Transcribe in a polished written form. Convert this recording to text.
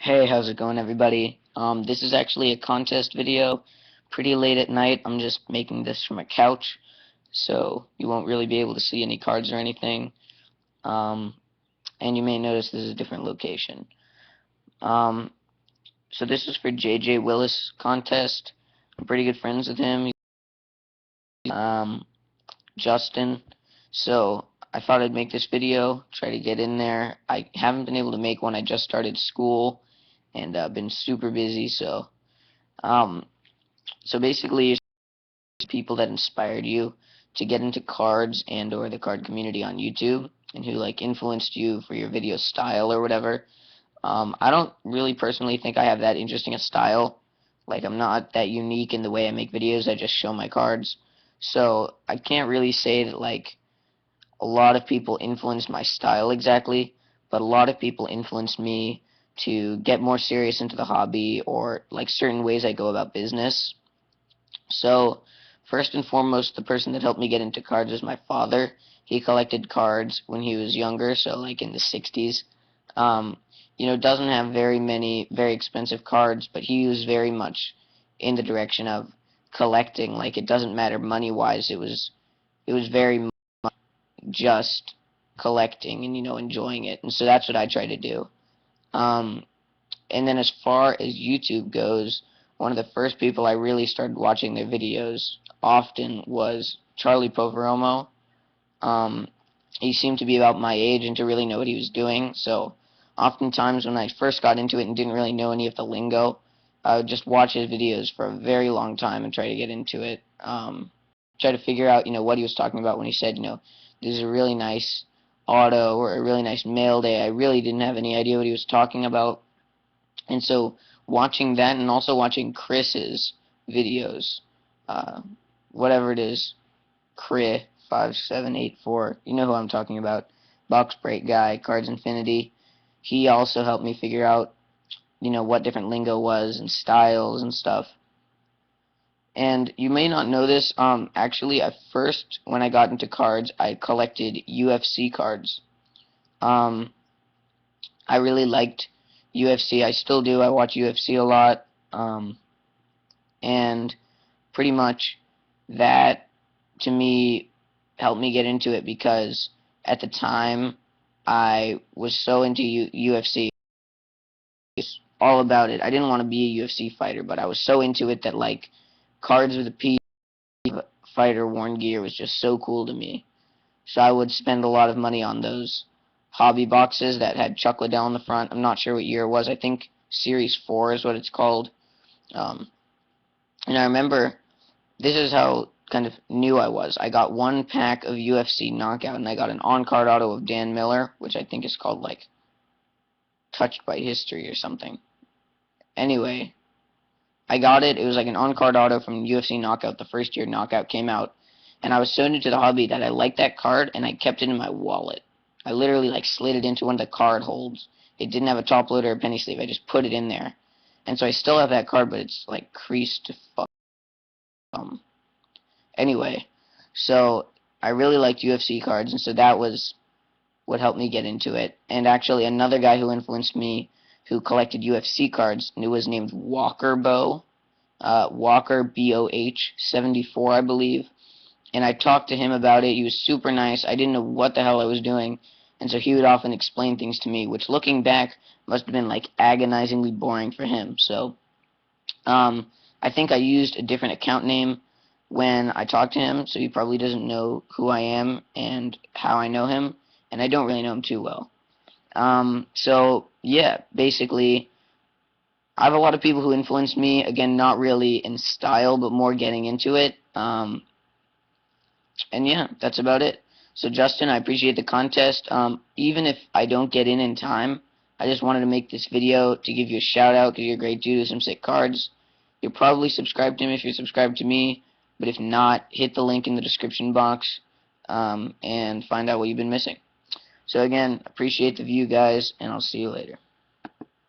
Hey, how's it going, everybody? This is actually a contest video. Pretty late at night. I'm just making this from a couch, so you won't really be able to see any cards or anything. Um, and you may notice this is a different location. Um, so this is for Jjay Willis contest. I'm pretty good friends with him. Justin. So I thought I'd make this video, try to get in there. I haven't been able to make one. I just started school and been super busy, so um, so basically, people that inspired you to get into cards and or the card community on YouTube and who like influenced you for your video style or whatever. I don't really personally think I have that interesting a style. Like I'm not that unique in the way I make videos. I just show my cards. So I can't really say that like a lot of people influenced my style exactly, but a lot of people influenced me to get more serious into the hobby or like certain ways I go about business. So, first and foremost, the person that helped me get into cards was my father. He collected cards when he was younger, so like in the 60s. Um, doesn't have very many very expensive cards, but he was very much in the direction of collecting. Like it doesn't matter money-wise. It was very much just collecting and enjoying it. And so that's what I try to do. Um, and then as far as YouTube goes, one of the first people I really started watching their videos often was Charlie Poveromo. Um, he seemed to be about my age and to really know what he was doing. So oftentimes when I first got into it and didn't really know any of the lingo, I would just watch his videos for a very long time and try to get into it. Try to figure out, what he was talking about when he said, this is a really nice auto or a really nice mail day. I really didn't have any idea what he was talking about. And so watching that and also watching Chris's videos, uh, whatever it is, Cri5784, you know who I'm talking about, Box Break Guy, Cards Infinity. He also helped me figure out, what different lingo was and styles and stuff. And you may not know this, actually at first when I got into cards, I collected UFC cards. Um, I really liked UFC. I still do. I watch UFC a lot. And pretty much that to me helped me get into it because at the time I was so into UFC. It's all about it. I didn't want to be a UFC fighter, but I was so into it that like cards with a P fighter worn gear was just so cool to me. So I would spend a lot of money on those hobby boxes that had Chuck Liddell on the front. I'm not sure what year it was. I think Series 4 is what it's called. Um, and I remember this is how kind of new I was. I got one pack of UFC Knockout, and I got an on-card auto of Dan Miller, which I think is called, like, Touched by History or something. Anyway, I got it. It was like an on-card auto from UFC Knockout, the first year Knockout came out. And I was so new to the hobby that I liked that card, and I kept it in my wallet. I literally, like, slid it into one of the card holds. It didn't have a top loader or penny sleeve. I just put it in there. And so I still have that card, but it's, like, creased to fuck. Anyway, so I really liked UFC cards, and so that was what helped me get into it. And actually, another guy who influenced me, who collected UFC cards, was named Walker Bow, Walker BOH74, I believe. And I talked to him about it. He was super nice. I didn't know what the hell I was doing, and so he would often explain things to me, which looking back must have been like agonizingly boring for him. So I think I used a different account name when I talked to him, so he probably doesn't know who I am and how I know him, and I don't really know him too well. So yeah, basically, I have a lot of people who influenced me. Again, not really in style, but more getting into it. And yeah, that's about it. So Justin, I appreciate the contest. Even if I don't get in time, I just wanted to make this video to give you a shout out because you're a great dude with some sick cards. You'll probably subscribe to him if you're subscribed to me, but if not, hit the link in the description box and find out what you've been missing. So again, appreciate the view, guys, and I'll see you later.